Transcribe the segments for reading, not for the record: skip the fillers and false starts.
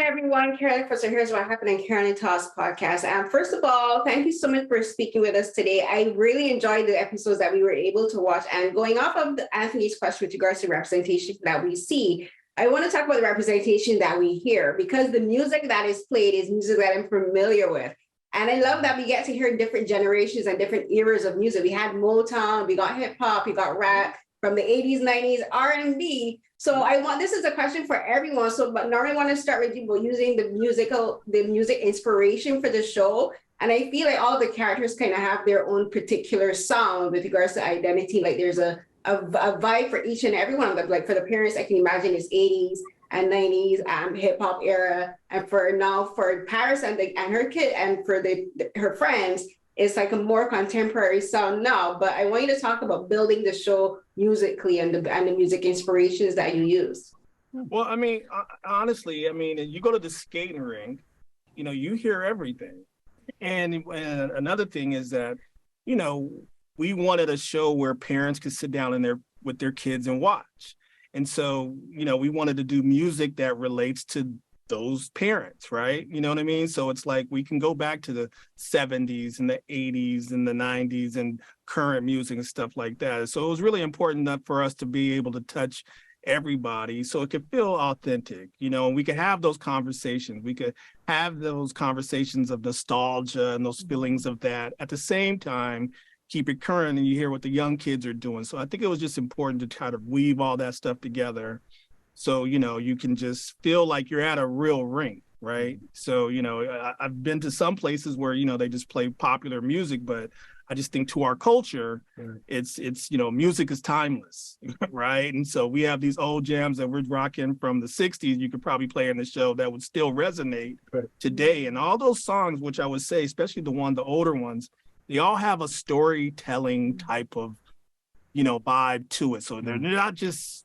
everyone. Carolyn for So Here's What Happened in Carolyn Talks podcast. First of all, thank you so much for speaking with us today. I really enjoyed the episodes that we were able to watch. And going off of Anthony's question with regards to representation that we see, I want to talk about the representation that we hear, because the music that is played is music that I'm familiar with. And I love that we get to hear different generations and different eras of music. We had Motown, we got hip hop, we got rap from the 80s, 90s, R&B. So this is a question for everyone. So, but Norman, I want to start with you about using the music inspiration for the show. And I feel like all the characters kind of have their own particular sound with regards to identity. Like there's a vibe for each and every one of them. Like for the parents, I can imagine it's 80s and 90s hip hop era. And for Paris and her kid and for her friends, it's like a more contemporary sound now. But I want you to talk about building the show musically and the music inspirations that you use. Well, I mean, honestly, I mean, you go to the skating rink, you hear everything. And another thing is that, we wanted a show where parents could sit down with their kids and watch. And so, we wanted to do music that relates to those parents, right? You know what I mean? So it's like we can go back to the 70s and the 80s and the 90s and current music and stuff like that. So it was really important for us to be able to touch everybody so it could feel authentic, and we could have those conversations. We could have those conversations of nostalgia and those feelings of that. At the same time, keep it current and you hear what the young kids are doing. So I think it was just important to try to weave all that stuff together. So, you can just feel like you're at a real rink, right? So, I've been to some places where, they just play popular music, but I just think to our culture, it's music is timeless, right? And so we have these old jams that we're rocking from the 60s. You could probably play in the show that would still resonate today. And all those songs, which I would say, especially the older ones, they all have a storytelling type of, vibe to it. So they're not just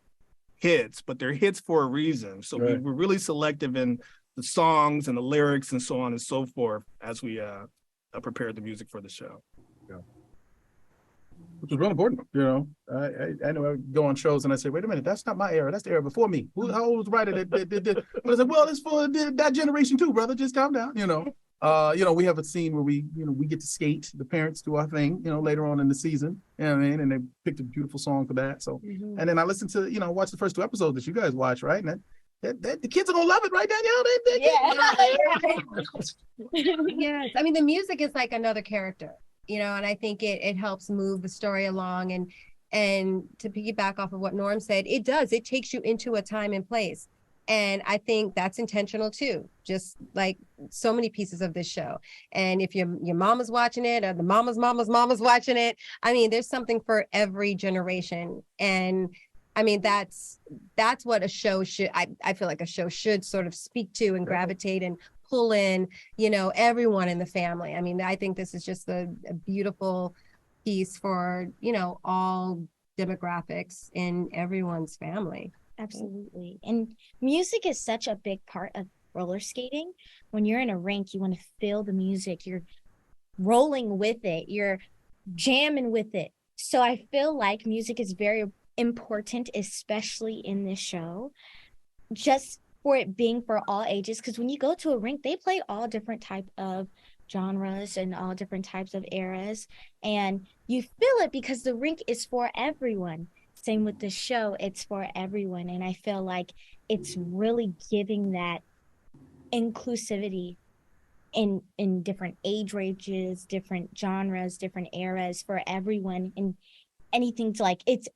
hits, but they're hits for a reason. So we're really selective in the songs and the lyrics and so on and so forth as we prepared the music for the show. Yeah. Which was real important, I know I would go on shows and I say, wait a minute, that's not my era, that's the era before me. How old was the writer that did? But I said, well, it's for that generation too, brother. Just calm down, we have a scene where we get to skate, the parents do our thing, later on in the season, and they picked a beautiful song for that. So, and then I listened to, watch the first 2 episodes that you guys watch, right? And the kids are gonna love it, right, Danielle? Yes, I mean, the music is like another character, and I think it helps move the story along. And to piggyback off of what Norm said, it takes you into a time and place. And I think that's intentional too, just like so many pieces of this show. And if your mama's watching it or the mama's watching it, I mean, there's something for every generation. And I mean, that's what a show should, I feel like a show should sort of speak to and gravitate and pull in, everyone in the family. I mean, I think this is just a beautiful piece for, all demographics in everyone's family. Absolutely. And music is such a big part of roller skating. When you're in a rink, you want to feel the music. You're rolling with it. You're jamming with it. So I feel like music is very important, especially in this show, just for it being for all ages. Because when you go to a rink, they play all different type of genres and all different types of eras. And you feel it because the rink is for everyone. Same with the show, it's for everyone. And I feel like it's really giving that inclusivity in different age ranges, different genres, different eras for everyone, and anything to like, it's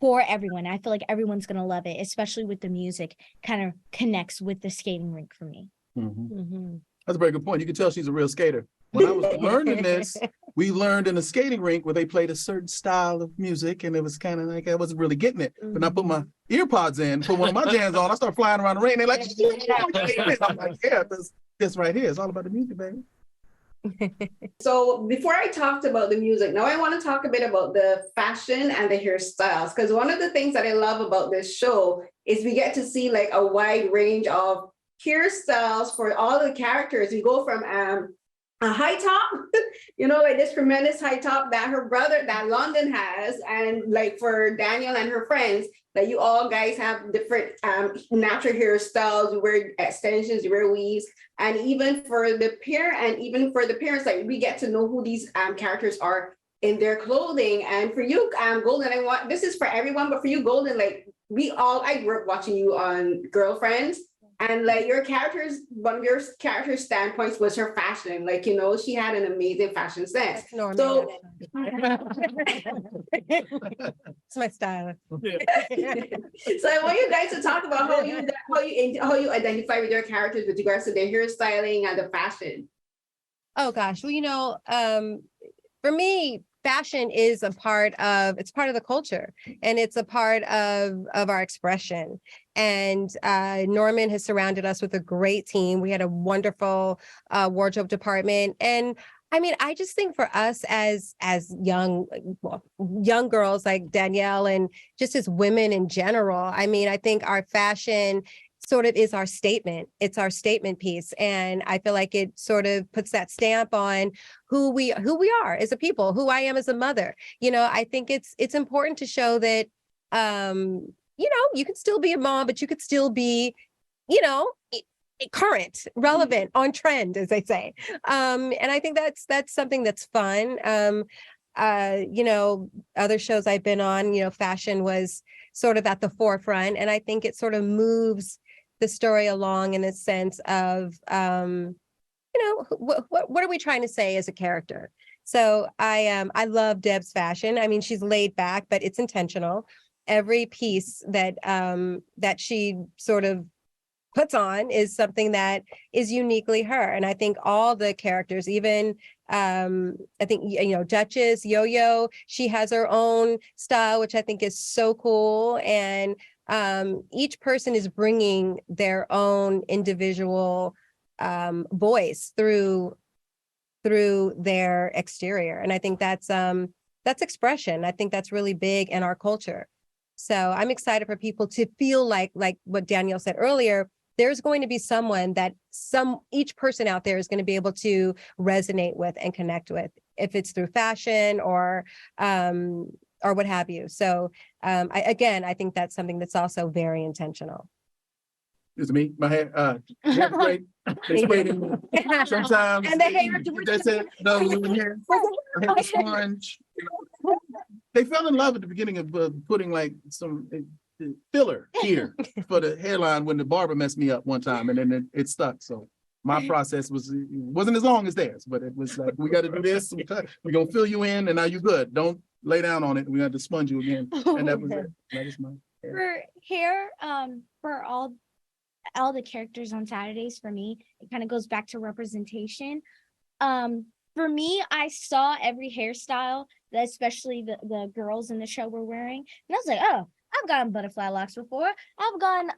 for everyone. I feel like everyone's going to love it, especially with the music kind of connects with the skating rink for me. That's a very good point. You can tell she's a real skater. When I was learning this, we learned in a skating rink where they played a certain style of music, and it was kind of like I wasn't really getting it. But I put my ear pods in, put one of my jams on, I start flying around the ring. They're like, I'm like, yeah, this right here is all about the music, baby. So before I talked about the music, now I want to talk a bit about the fashion and the hairstyles, because one of the things that I love about this show is we get to see like a wide range of hairstyles for all the characters. We go from a high top, like this tremendous high top that her brother, that London has. And like for Danielle and her friends, that you all guys have different natural hairstyles, you wear extensions, you wear weaves. And even for the parents, like we get to know who these characters are in their clothing. And for you, Golden, this is for everyone, but for you, Golden, like I grew up watching you on Girlfriends. And like one of your character's standpoints was her fashion. Like, she had an amazing fashion sense. So it's my style. So I want you guys to talk about how you identify with your characters with regards to their hairstyling and the fashion. Oh gosh, well, for me, fashion is part of the culture, and it's a part of our expression. And Norman has surrounded us with a great team. We had a wonderful wardrobe department. And I mean, I just think for us as young girls like Danielle, and just as women in general, I mean, I think our fashion sort of is our statement. It's our statement piece. And I feel like it sort of puts that stamp on who we are as a people, who I am as a mother. I think it's important to show that, you can still be a mom, but you could still be, current, relevant, on trend, as they say. And I think that's something that's fun. Other shows I've been on, fashion was sort of at the forefront. And I think it sort of moves the story along in a sense of, what are we trying to say as a character? So I love Deb's fashion. I mean, she's laid back, but it's intentional. Every piece that she sort of puts on is something that is uniquely her. And I think all the characters, even I think, Duchess, Yo-Yo, she has her own style, which I think is so cool. And each person is bringing their own individual voice through their exterior. And I think that's expression. I think that's really big in our culture. So I'm excited for people to feel like what Danielle said earlier, there's going to be someone that each person out there is going to be able to resonate with and connect with, if it's through fashion or what have you. So I think that's something that's also very intentional. It's me. My hair, hair's great. They sprayed it sometimes. And the hair. That's it. No, hair. Hair sponge. They fell in love at the beginning of putting like some filler here for the hairline when the barber messed me up one time, and then it stuck. So my process wasn't as long as theirs, but it was like, we got to do this. We're gonna fill you in, and now you're good. Don't lay down on it. We got to sponge you again, and that was it. That was my hair. For hair, for all the characters on Saturdays, for me, it kind of goes back to representation. For me, I saw every hairstyle that especially the girls in the show were wearing, and I was like, oh, I've gotten butterfly locks before. I've gotten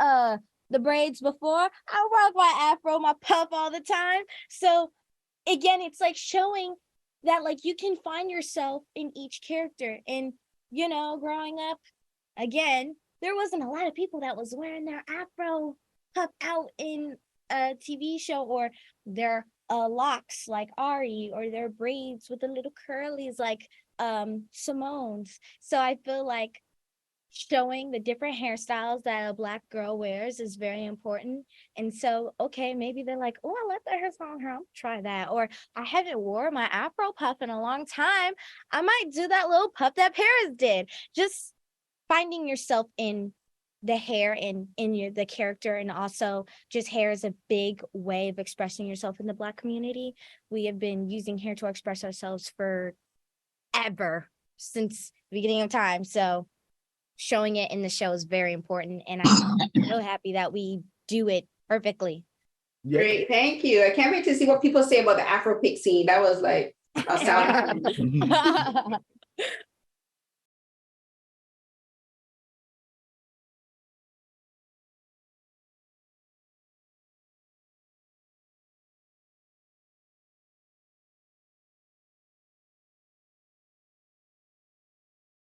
the braids before. I rock my afro, my puff all the time. So again, it's like showing that like you can find yourself in each character. And growing up, again, there wasn't a lot of people that was wearing their afro puff out in a TV show, or their locks like Ari, or their braids with the little curlies like Simone's. So I feel like showing the different hairstyles that a Black girl wears is very important. And so, okay, maybe they're like, oh, I love that hairstyle on her, I'll try that. Or I haven't worn my afro puff in a long time, I might do that little puff that Paris did. Just finding yourself in the hair and in the character, and also just hair is a big way of expressing yourself in the Black community. We have been using hair to express ourselves forever, since the beginning of time. So showing it in the show is very important, and I'm so happy that we do it perfectly. Yeah. Great, thank you. I can't wait to see what people say about the Afro pick scene. That was like a sound.